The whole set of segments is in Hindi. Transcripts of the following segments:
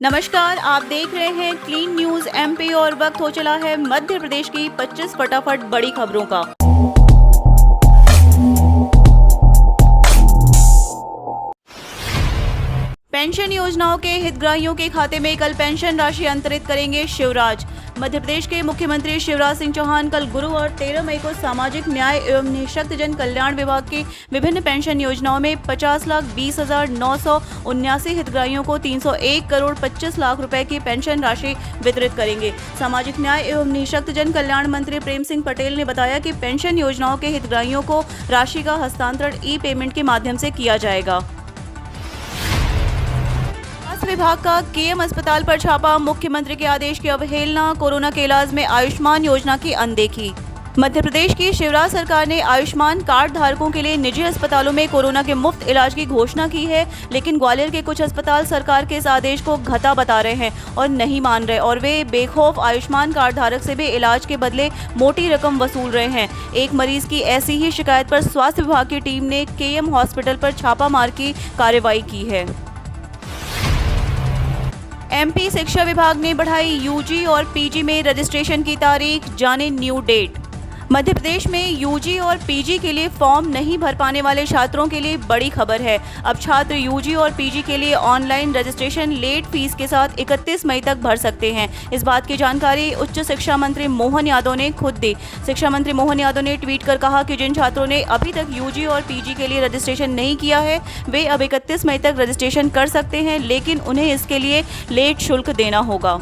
नमस्कार, आप देख रहे हैं क्लीन न्यूज एमपी और वक्त हो चला है मध्य प्रदेश की 25 फटाफट बड़ी खबरों का। पेंशन योजनाओं के हितग्राहियों के खाते में कल पेंशन राशि अंतरित करेंगे शिवराज। मध्य प्रदेश के मुख्यमंत्री शिवराज सिंह चौहान कल गुरुवार 13 मई को सामाजिक न्याय एवं निःशक्तजन कल्याण विभाग की विभिन्न पेंशन योजनाओं में 50,20,979 हितग्राहियों को 301 करोड़ 25 लाख रुपए की पेंशन राशि वितरित करेंगे। सामाजिक न्याय एवं निःशक्तजन कल्याण मंत्री प्रेम सिंह पटेल ने बताया कि पेंशन योजनाओं के हितग्राहियों को राशि का हस्तांतरण ई पेमेंट के माध्यम से किया जाएगा। विभाग का केएम अस्पताल पर छापा, मुख्यमंत्री के आदेश की अवहेलना, कोरोना के इलाज में आयुष्मान योजना की अनदेखी। मध्य प्रदेश की शिवराज सरकार ने आयुष्मान कार्ड धारकों के लिए निजी अस्पतालों में कोरोना के मुफ्त इलाज की घोषणा की है, लेकिन ग्वालियर के कुछ अस्पताल सरकार के इस आदेश को घटा बता रहे हैं और नहीं मान रहे और वे बेखौफ आयुष्मान कार्ड धारक से भी इलाज के बदले मोटी रकम वसूल रहे हैं। एक मरीज की ऐसी ही शिकायत पर स्वास्थ्य विभाग की टीम ने केएम हॉस्पिटल पर छापामार की कार्रवाई की है। एमपी शिक्षा विभाग ने बढ़ाई यूजी और पीजी में रजिस्ट्रेशन की तारीख, जाने न्यू डेट। मध्य प्रदेश में यूजी और पीजी के लिए फॉर्म नहीं भर पाने वाले छात्रों के लिए बड़ी खबर है। अब छात्र यूजी और पीजी के लिए ऑनलाइन रजिस्ट्रेशन लेट फीस के साथ 31 मई तक भर सकते हैं। इस बात की जानकारी उच्च शिक्षा मंत्री मोहन यादव ने खुद दी। शिक्षा मंत्री मोहन यादव ने ट्वीट कर कहा कि जिन छात्रों ने अभी तक यूजी और पीजी के लिए रजिस्ट्रेशन नहीं किया है वे अब 31 मई तक रजिस्ट्रेशन कर सकते हैं, लेकिन उन्हें इसके लिए लेट शुल्क देना होगा।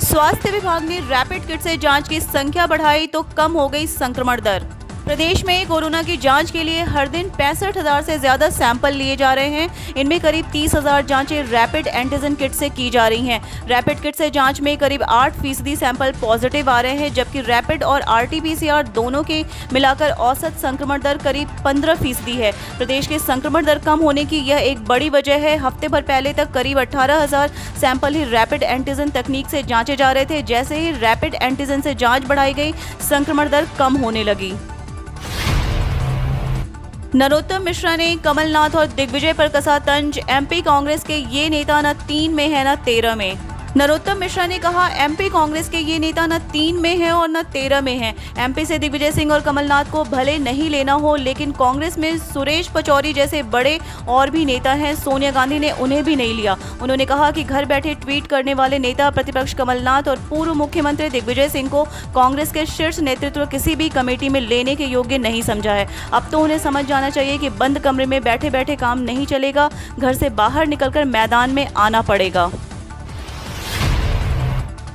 स्वास्थ्य विभाग ने रैपिड किट से जांच की संख्या बढ़ाई तो कम हो गई संक्रमण दर। प्रदेश में कोरोना की जांच के लिए हर दिन 65,000 से ज्यादा सैंपल लिए जा रहे हैं। इनमें करीब 30,000 जांचें रैपिड एंटीजन किट से की जा रही हैं। रैपिड किट से जांच में करीब 8% सैंपल पॉजिटिव आ रहे हैं, जबकि रैपिड और आरटीपीसीआर दोनों के मिलाकर औसत संक्रमण दर करीब 15% है। प्रदेश के संक्रमण दर कम होने की यह एक बड़ी वजह है। हफ्ते भर पहले तक करीब 18,000 सैंपल ही रैपिड एंटीजन तकनीक से जांचे जा रहे थे। जैसे ही रैपिड एंटीजन से जांच बढ़ाई गई, संक्रमण दर कम होने लगी। नरोत्तम मिश्रा ने कमलनाथ और दिग्विजय पर कसा तंज, एमपी कांग्रेस के ये नेता न 3 में है न 13 में। नरोत्तम मिश्रा ने कहा, एमपी कांग्रेस के ये नेता न 3 में है और न 13 में है। एमपी से दिग्विजय सिंह और कमलनाथ को भले नहीं लेना हो, लेकिन कांग्रेस में सुरेश पचौरी जैसे बड़े और भी नेता हैं। सोनिया गांधी ने उन्हें भी नहीं लिया। उन्होंने कहा कि घर बैठे ट्वीट करने वाले नेता प्रतिपक्ष कमलनाथ और पूर्व मुख्यमंत्री दिग्विजय सिंह को कांग्रेस के शीर्ष नेतृत्व किसी भी कमेटी में लेने के योग्य नहीं समझा है। अब तो उन्हें समझ जाना चाहिए कि बंद कमरे में बैठे बैठे काम नहीं चलेगा, घर से बाहर निकलकर मैदान में आना पड़ेगा।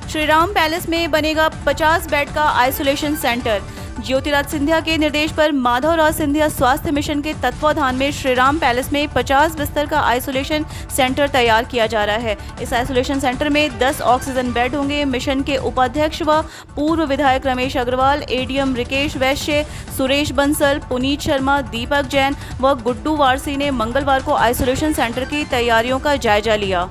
श्रीराम पैलेस में बनेगा 50 बेड का आइसोलेशन सेंटर। ज्योतिराज सिंधिया के निर्देश पर माधवराज सिंधिया स्वास्थ्य मिशन के तत्वाधान में श्रीराम पैलेस में 50 बिस्तर का आइसोलेशन सेंटर तैयार किया जा रहा है। इस आइसोलेशन सेंटर में 10 ऑक्सीजन बेड होंगे। मिशन के उपाध्यक्ष व पूर्व विधायक रमेश अग्रवाल, एडीएम रिकेश वैश्य, सुरेश बंसल, पुनीत शर्मा, दीपक जैन व गुड्डू वारसी ने मंगलवार को आइसोलेशन सेंटर की तैयारियों का जायजा लिया।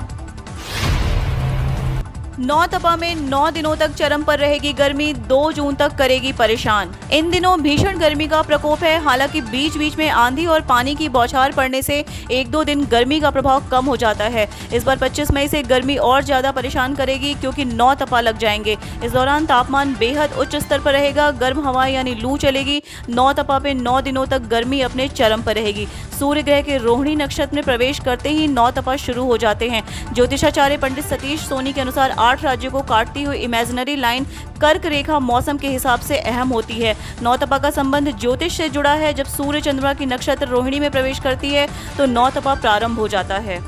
नौतपा में 9 दिनों तक चरम पर रहेगी गर्मी, 2 जून तक करेगी परेशान। इन दिनों भीषण गर्मी का प्रकोप है। हालांकि बीच बीच में आंधी और पानी की बौछार पड़ने से 1-2 दिन गर्मी का प्रभाव कम हो जाता है। इस बार 25 मई से गर्मी और ज्यादा परेशान करेगी, क्योंकि 9 तपा लग जाएंगे। इस दौरान तापमान बेहद उच्च स्तर पर रहेगा। गर्म हवाएं यानी लू चलेगी। 9 तपा पे 9 दिनों तक गर्मी अपने चरम पर रहेगी। सूर्य ग्रह के रोहिणी नक्षत्र में प्रवेश करते ही 9 तपा शुरू हो जाते हैं। ज्योतिषाचार्य पंडित सतीश सोनी के अनुसार 8 राज्यों को काटती हुई इमेजिनरी लाइन कर्क रेखा मौसम के हिसाब से अहम होती है। 9 तपा का संबंध ज्योतिष से जुड़ा है। जब सूर्य चंद्रमा की नक्षत्र रोहिणी में प्रवेश करती है तो 9 तपा प्रारंभ हो जाता है।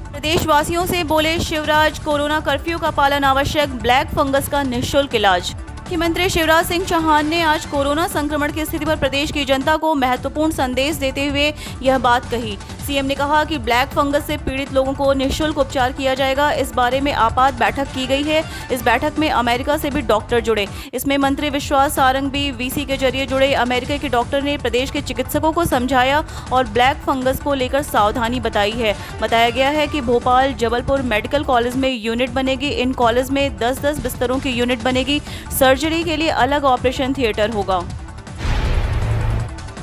प्रदेशवासियों से बोले शिवराज, कोरोना कर्फ्यू का पालन आवश्यक, ब्लैक फंगस का निःशुल्क इलाज। मुख्यमंत्री शिवराज सिंह चौहान ने आज कोरोना संक्रमण की स्थिति पर प्रदेश की जनता को महत्वपूर्ण संदेश देते हुए यह बात कही। सीएम ने कहा कि ब्लैक फंगस से पीड़ित लोगों को निःशुल्क उपचार किया जाएगा। इस बारे में आपात बैठक की गई है। इस बैठक में अमेरिका से भी डॉक्टर जुड़े। इसमें मंत्री विश्वास सारंग भी वीसी के जरिए जुड़े। अमेरिका के डॉक्टर ने प्रदेश के चिकित्सकों को समझाया और ब्लैक फंगस को लेकर सावधानी बताई है। बताया गया है कि भोपाल, जबलपुर मेडिकल कॉलेज में यूनिट बनेगी। इन कॉलेज में 10-10 बिस्तरों की यूनिट बनेगी। सर्जरी के लिए अलग ऑपरेशन थिएटर होगा।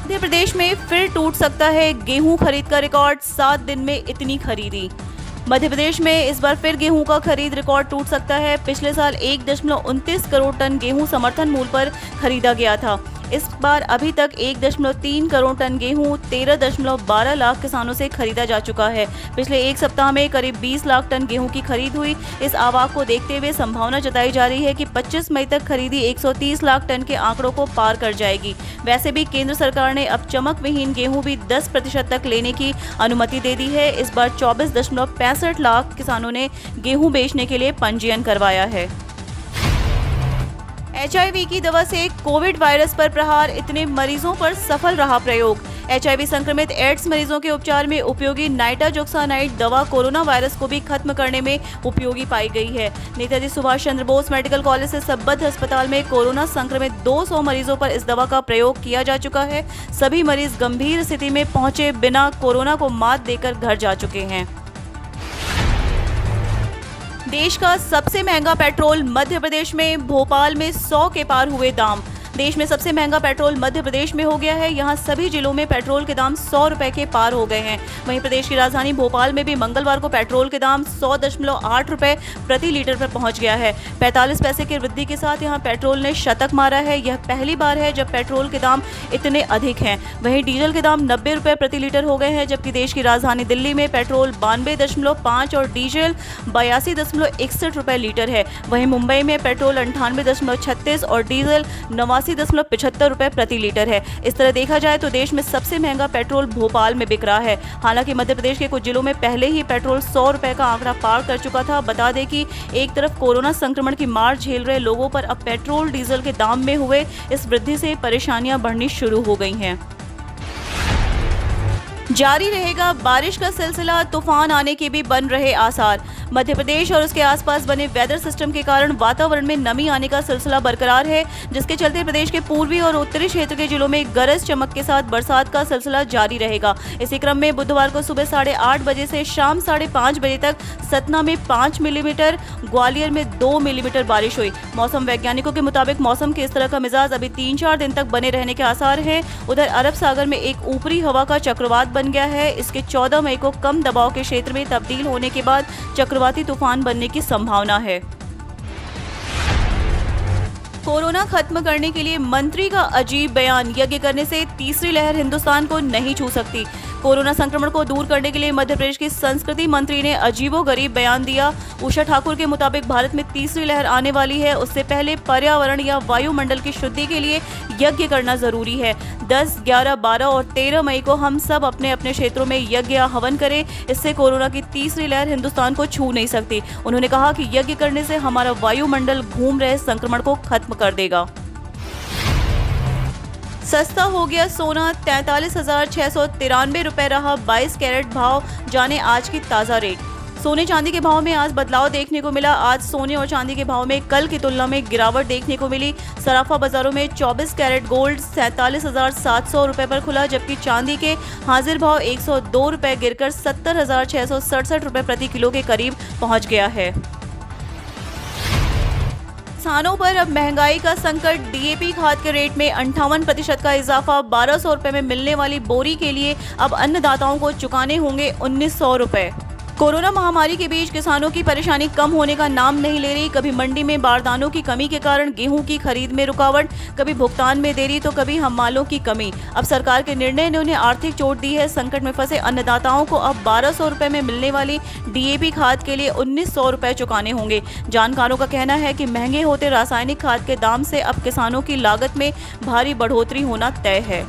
मध्य प्रदेश में फिर टूट सकता है गेहूं खरीद का रिकॉर्ड, 7 दिन में इतनी खरीदी। मध्य प्रदेश में इस बार फिर गेहूं का खरीद रिकॉर्ड टूट सकता है। पिछले साल 1.29 करोड़ टन गेहूं समर्थन मूल्य पर खरीदा गया था। इस बार अभी तक 1.3 करोड़ टन गेहूं 13.12 लाख किसानों से खरीदा जा चुका है। पिछले एक सप्ताह में करीब 20 लाख टन गेहूं की खरीद हुई। इस आवाक को देखते हुए संभावना जताई जा रही है कि 25 मई तक खरीदी 130 लाख टन के आंकड़ों को पार कर जाएगी। वैसे भी केंद्र सरकार ने अब चमक विहीन गेहूं भी 10% तक लेने की अनुमति दे दी है। इस बार 24.65 लाख किसानों ने गेहूं बेचने के लिए पंजीयन करवाया है। HIV की दवा से कोविड वायरस पर प्रहार, इतने मरीजों पर सफल रहा प्रयोग। HIV संक्रमित एड्स मरीजों के उपचार में उपयोगी नाइट्रोजोक्सानाइड दवा कोरोना वायरस को भी खत्म करने में उपयोगी पाई गई है। नेताजी सुभाष चंद्र बोस मेडिकल कॉलेज से संबद्ध अस्पताल में कोरोना संक्रमित 200 मरीजों पर इस दवा का प्रयोग किया जा चुका है। सभी मरीज गंभीर स्थिति में पहुंचे बिना कोरोना को मात देकर घर जा चुके हैं। देश का सबसे महंगा पेट्रोल मध्य प्रदेश में, भोपाल में 100 के पार हुए दाम। देश में सबसे महंगा पेट्रोल मध्य प्रदेश में हो गया है। यहाँ सभी जिलों में पेट्रोल के दाम 100 रुपए के पार हो गए हैं। वहीं प्रदेश की राजधानी भोपाल में भी मंगलवार को पेट्रोल के दाम 100.8 रुपए प्रति लीटर पर पहुंच गया है। 45 पैसे की वृद्धि के साथ यहाँ पेट्रोल ने शतक मारा है। यह पहली बार है जब पेट्रोल के दाम इतने अधिक हैं। वहीं डीजल के दाम 90 रुपए प्रति लीटर हो गए हैं, जबकि देश की राजधानी दिल्ली में पेट्रोल 92.5 और डीजल 82.61 रुपए लीटर है। वहीं मुंबई में पेट्रोल 98.36 और डीजल 89.75 रुपए प्रति लीटर है। इस तरह देखा जाए तो देश में सबसे महंगा पेट्रोल भोपाल में बिक रहा है। हालांकि मध्य प्रदेश के कुछ जिलों में पहले ही पेट्रोल 100 रुपए का आंकड़ा पार कर चुका था। बता दें कि एक तरफ कोरोना संक्रमण की मार झेल रहे लोगों पर अब पेट्रोल डीजल के दाम में हुए इस वृद्धि से परेशानियां बढ़नी शुरू हो गई हैं। जारी रहेगा बारिश का सिलसिला, तूफान आने के भी बन रहे आसार। मध्य प्रदेश और उसके आसपास बने वेदर सिस्टम के कारण वातावरण में नमी आने का सिलसिला बरकरार है, जिसके चलते प्रदेश के पूर्वी और उत्तरी क्षेत्र के जिलों में गरज चमक के साथ बरसात का सिलसिला जारी रहेगा। इसी क्रम में बुधवार को सुबह 8:30 बजे से शाम 5:30 बजे तक सतना में 5 मिलीमीटर, ग्वालियर में 2 मिलीमीटर बारिश हुई। मौसम वैज्ञानिकों के मुताबिक मौसम के इस तरह का मिजाज अभी 3-4 दिन तक बने रहने के आसार हैं। उधर अरब सागर में एक ऊपरी हवा का चक्रवात बन गया है। इसके 14 मई को कम दबाव के क्षेत्र में तब्दील होने के बाद चक्रवाती तूफान बनने की संभावना है। कोरोना खत्म करने के लिए मंत्री का अजीब बयान, यज्ञ करने से तीसरी लहर हिंदुस्तान को नहीं छू सकती। कोरोना संक्रमण को दूर करने के लिए मध्य प्रदेश की संस्कृति मंत्री ने अजीबोगरीब बयान दिया। उषा ठाकुर के मुताबिक भारत में तीसरी लहर आने वाली है, उससे पहले पर्यावरण या वायुमंडल की शुद्धि के लिए यज्ञ करना जरूरी है। 10, 11, 12 और 13 मई को हम सब अपने अपने क्षेत्रों में यज्ञ या हवन करें। इससे कोरोना की तीसरी लहर हिंदुस्तान को छू नहीं सकती। उन्होंने कहा कि यज्ञ करने से हमारा वायुमंडल घूम रहे संक्रमण को खत्म कर देगा। सस्ता हो गया सोना, 43,693 रुपए रहा 22 कैरेट भाव। जाने आज की ताज़ा रेट। सोने चांदी के भाव में आज बदलाव देखने को मिला। आज सोने और चांदी के भाव में कल की तुलना में गिरावट देखने को मिली। सराफा बाजारों में 24 कैरेट गोल्ड 47,700 रुपए पर खुला, जबकि चांदी के हाजिर भाव 102 रुपए गिरकर 70,667 रुपए प्रति किलो के करीब पहुंच गया है। किसानों पर अब महंगाई का संकट, डीएपी खाद के रेट में 58% का इजाफा। 1200 रुपए में मिलने वाली बोरी के लिए अब अन्नदाताओं को चुकाने होंगे 1900 रुपए। कोरोना महामारी के बीच किसानों की परेशानी कम होने का नाम नहीं ले रही। कभी मंडी में बारदानों की कमी के कारण गेहूं की खरीद में रुकावट, कभी भुगतान में देरी तो कभी हमालों की कमी। अब सरकार के निर्णय ने उन्हें आर्थिक चोट दी है। संकट में फंसे अन्नदाताओं को अब 1200 रुपए में मिलने वाली डीएपी खाद के लिए 1900 रुपए चुकाने होंगे। जानकारों का कहना है कि महंगे होते रासायनिक खाद के दाम से अब किसानों की लागत में भारी बढ़ोतरी होना तय है।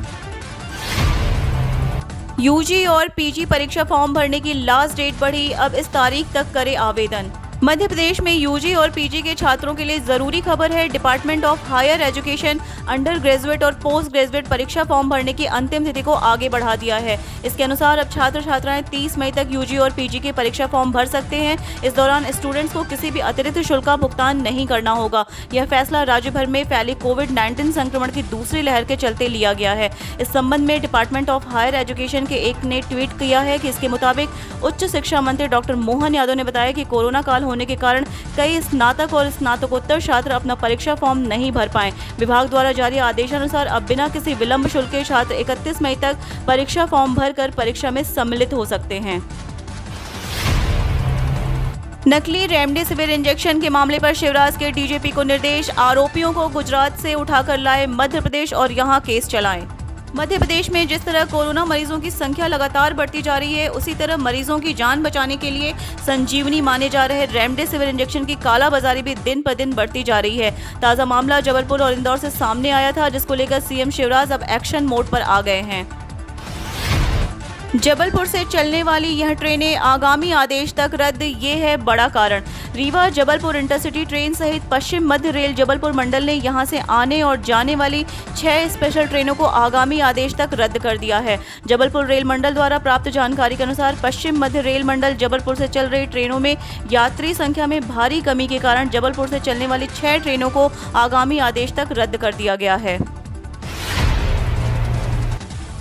यूजी और पीजी परीक्षा फॉर्म भरने की लास्ट डेट बढ़ी, अब इस तारीख तक करें आवेदन। मध्य प्रदेश में यूजी और पीजी के छात्रों के लिए जरूरी खबर है। Department of higher education undergraduate और पोस्ट ग्रेजुएट परीक्षा फॉर्म भरने की अंतिम तिथि को आगे बढ़ा दिया है। इसके अनुसार अब छात्र छात्राएं 30 मई तक यूजी और पीजी के परीक्षा फॉर्म भर सकते हैं। इस दौरान स्टूडेंट्स को किसी भी अतिरिक्त शुल्क का भुगतान नहीं करना होगा। यह फैसला राज्य भर में फैली कोविड-19 संक्रमण की दूसरी लहर के चलते लिया गया है। इस संबंध में डिपार्टमेंट ऑफ हायर एजुकेशन के एक ने ट्वीट किया है कि इसके मुताबिक उच्च शिक्षा मंत्री डॉक्टर मोहन यादव ने बताया कि कोरोना काल होने के कारण कई स्नातक और स्नातकोत्तर छात्र अपना परीक्षा फॉर्म नहीं भर पाए। विभाग द्वारा जारी आदेशानुसार अब बिना किसी विलंब शुल्क के छात्र 31 मई तक परीक्षा फॉर्म भरकर परीक्षा में सम्मिलित हो सकते हैं। नकली रेमडेसिविर इंजेक्शन के मामले पर शिवराज के डीजीपी को निर्देश, आरोपियों को गुजरात से उठाकर लाए मध्य प्रदेश और यहां केस चलाएं। मध्य प्रदेश में जिस तरह कोरोना मरीजों की संख्या लगातार बढ़ती जा रही है, उसी तरह मरीजों की जान बचाने के लिए संजीवनी माने जा रहे रेमडेसिविर इंजेक्शन की कालाबाजारी भी दिन पर दिन बढ़ती जा रही है। ताज़ा मामला जबलपुर और इंदौर से सामने आया था, जिसको लेकर सीएम शिवराज अब एक्शन मोड पर आ गए हैं। जबलपुर से चलने वाली यह ट्रेनें आगामी आदेश तक रद्द, ये है बड़ा कारण। रीवा जबलपुर इंटरसिटी ट्रेन सहित पश्चिम मध्य रेल जबलपुर मंडल ने यहां से आने और जाने वाली 6 स्पेशल ट्रेनों को आगामी आदेश तक रद्द कर दिया है। जबलपुर रेल मंडल द्वारा प्राप्त जानकारी के अनुसार पश्चिम मध्य रेल मंडल जबलपुर से चल रही ट्रेनों में यात्री संख्या में भारी कमी के कारण जबलपुर से चलने वाली 6 ट्रेनों को आगामी आदेश तक रद्द कर दिया गया है।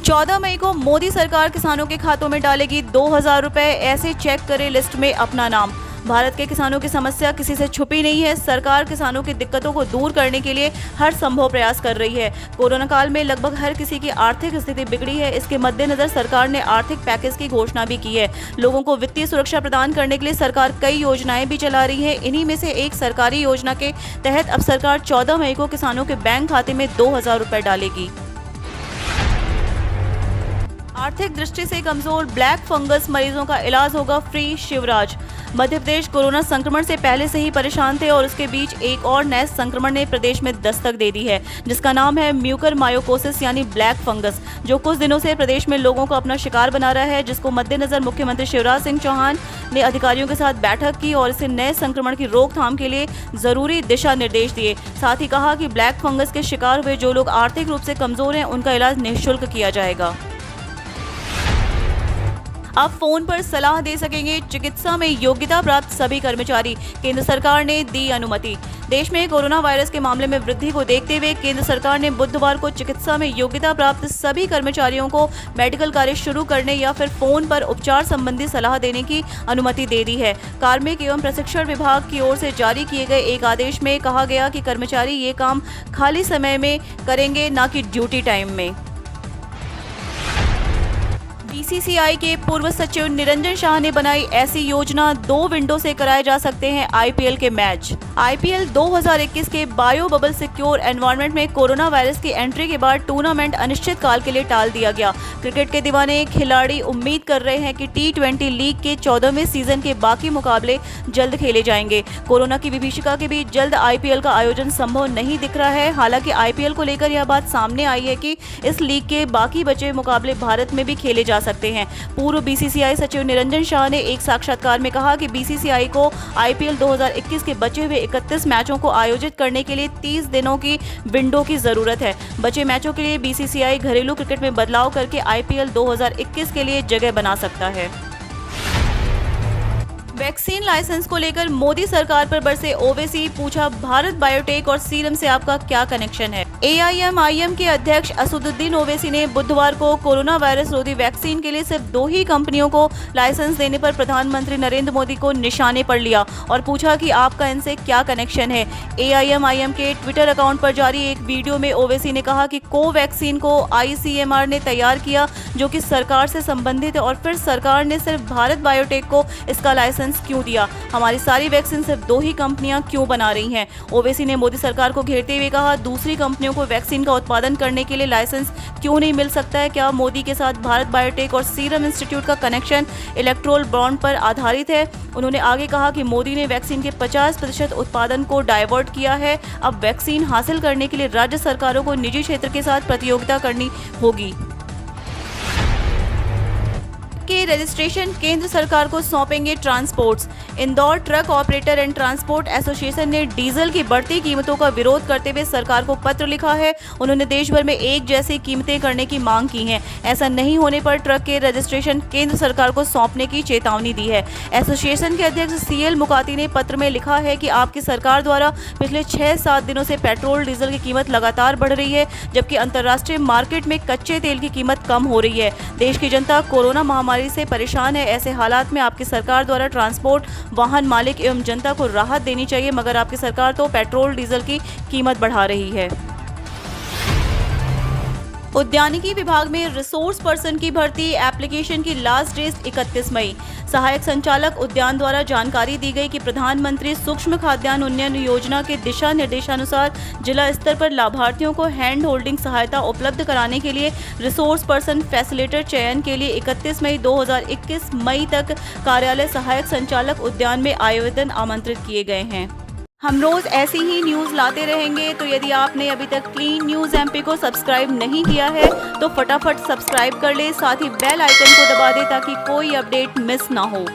14 मई को मोदी सरकार किसानों के खातों में डालेगी 2000 रुपए, ऐसे चेक करें लिस्ट में अपना नाम। भारत के किसानों की समस्या किसी से छुपी नहीं है। सरकार किसानों की दिक्कतों को दूर करने के लिए हर संभव प्रयास कर रही है। कोरोना काल में लगभग हर किसी की आर्थिक स्थिति बिगड़ी है। इसके मद्देनजर सरकार ने आर्थिक पैकेज की घोषणा भी की है। लोगों को वित्तीय सुरक्षा प्रदान करने के लिए सरकार कई योजनाएं भी चला रही है। इन्हीं में से एक सरकारी योजना के तहत अब सरकार 14 मई को किसानों के बैंक खाते में 2000 रुपए डालेगी। आर्थिक दृष्टि से कमजोर ब्लैक फंगस मरीजों का इलाज होगा फ्री, शिवराज। मध्य प्रदेश कोरोना संक्रमण से पहले से ही परेशान थे और उसके बीच एक और नए संक्रमण ने प्रदेश में दस्तक दे दी है, जिसका नाम है म्यूकरमाइकोसिस यानी ब्लैक फंगस, जो कुछ दिनों से प्रदेश में लोगों को अपना शिकार बना रहा है। जिसको मद्देनजर मुख्यमंत्री शिवराज सिंह चौहान ने अधिकारियों के साथ बैठक की और इसे नए संक्रमण की रोकथाम के लिए जरूरी दिशा निर्देश दिए। साथ ही कहा कि ब्लैक फंगस के शिकार हुए जो लोग आर्थिक रूप से कमजोर हैं, उनका इलाज निःशुल्क किया जाएगा। अब फोन पर सलाह दे सकेंगे चिकित्सा में योग्यता प्राप्त सभी कर्मचारी, केंद्र सरकार ने दी अनुमति। देश में कोरोना वायरस के मामले में वृद्धि को देखते हुए केंद्र सरकार ने बुधवार को चिकित्सा में योग्यता प्राप्त सभी कर्मचारियों को मेडिकल कार्य शुरू करने या फिर फोन पर उपचार संबंधी सलाह देने की अनुमति दे दी है। कार्मिक एवं प्रशिक्षण विभाग की ओर से जारी किए गए एक आदेश में कहा गया कि कर्मचारी ये काम खाली समय में करेंगे, न कि ड्यूटी टाइम में। बीसीसीआई के पूर्व सचिव निरंजन शाह ने बनाई ऐसी योजना, 2 विंडो से कराए जा सकते हैं आईपीएल के मैच। आईपीएल 2021 के बायो बबल सिक्योर एनवायरनमेंट में कोरोना वायरस की एंट्री के बाद टूर्नामेंट अनिश्चित काल के लिए टाल दिया गया। क्रिकेट के दीवाने खिलाड़ी उम्मीद कर रहे हैं कि T20 लीग के 14वें सीजन के बाकी मुकाबले जल्द खेले जाएंगे। कोरोना की विभीषिका के बीच जल्द आईपीएल का आयोजन संभव नहीं दिख रहा है। हालांकि आईपीएल को लेकर यह बात सामने आई है कि इस लीग के बाकी बचे मुकाबले भारत में भी खेले जा सकते हैं। पूर्व बीसीसीआई सचिव निरंजन शाह ने एक साक्षात्कार में कहा कि बीसीसीआई को आईपीएल 2021 के बचे हुए 31 मैचों को आयोजित करने के लिए 30 दिनों की विंडो की जरूरत है। बचे मैचों के लिए बीसीसीआई घरेलू क्रिकेट में बदलाव करके आईपीएल 2021 के लिए जगह बना सकता है। वैक्सीन लाइसेंस को लेकर मोदी सरकार पर बरसे ओवैसी, पूछा भारत बायोटेक और सीरम से आपका क्या कनेक्शन है। एआईएमआईएम के अध्यक्ष असदुद्दीन ओवैसी ने बुधवार को कोरोना वायरस रोधी वैक्सीन के लिए सिर्फ 2 ही कंपनियों को लाइसेंस देने पर प्रधानमंत्री नरेंद्र मोदी को निशाने पर लिया और पूछा कि आपका इनसे क्या कनेक्शन है। एआईएमआईएम के ट्विटर अकाउंट पर जारी एक वीडियो में ओवैसी ने कहा कि कोवैक्सीन को आईसीएमआर ने तैयार किया, जो कि सरकार से संबंधित है, और फिर सरकार ने सिर्फ भारत बायोटेक को इसका लाइसेंस क्यों दिया। हमारी सारी वैक्सीन सिर्फ 2 ही कंपनियां क्यों बना रही हैं। ओवैसी ने मोदी सरकार को घेरते हुए कहा, दूसरी कंपनियों को वैक्सीन का उत्पादन करने के लिए लाइसेंस क्यों नहीं मिल सकता है। क्या मोदी के साथ भारत बायोटेक और सीरम इंस्टीट्यूट का कनेक्शन इलेक्टोरल बॉन्ड पर आधारित है। उन्होंने आगे कहा कि मोदी ने वैक्सीन के 50% उत्पादन को डाइवर्ट किया है। अब वैक्सीन हासिल करने के लिए राज्य सरकारों को निजी क्षेत्र के साथ प्रतियोगिता करनी होगी। के रजिस्ट्रेशन केंद्र सरकार को सौंपेंगे transports. Indore truck operator and transport association ने डीजल की बढ़ती कीमतों का विरोध करते हुए सरकार को पत्र लिखा है। उन्होंने देश भर में एक जैसी कीमतें करने की मांग की है। ऐसा नहीं होने पर ट्रक के रजिस्ट्रेशन केंद्र सरकार को सौंपने की चेतावनी दी है। एसोसिएशन के अध्यक्ष सीएल मुकाती ने पत्र में लिखा है कि आपकी सरकार द्वारा पिछले 6-7 दिनों से पेट्रोल डीजल की कीमत लगातार बढ़ रही है, जबकि अंतर्राष्ट्रीय मार्केट में कच्चे तेल की कीमत कम हो रही है। देश की जनता कोरोना महामारी से परेशान है। ऐसे हालात में आपकी सरकार द्वारा ट्रांसपोर्ट वाहन मालिक एवं जनता को राहत देनी चाहिए, मगर आपकी सरकार तो पेट्रोल डीजल की कीमत बढ़ा रही है। उद्यानिकी विभाग में रिसोर्स पर्सन की भर्ती, एप्लीकेशन की लास्ट डेट 31 मई। सहायक संचालक उद्यान द्वारा जानकारी दी गई कि प्रधानमंत्री सूक्ष्म खाद्यान्न उन्नयन योजना के दिशा निर्देशानुसार जिला स्तर पर लाभार्थियों को हैंड होल्डिंग सहायता उपलब्ध कराने के लिए रिसोर्स पर्सन फैसिलिटेटर चयन के लिए 31 मई 2021 मई तक कार्यालय सहायक संचालक उद्यान में आवेदन आमंत्रित किए गए हैं। हम रोज ऐसी ही न्यूज लाते रहेंगे, तो यदि आपने अभी तक क्लीन न्यूज एमपी को सब्सक्राइब नहीं किया है तो फटाफट सब्सक्राइब कर ले, साथ ही बेल आइकन को दबा दे ताकि कोई अपडेट मिस ना हो।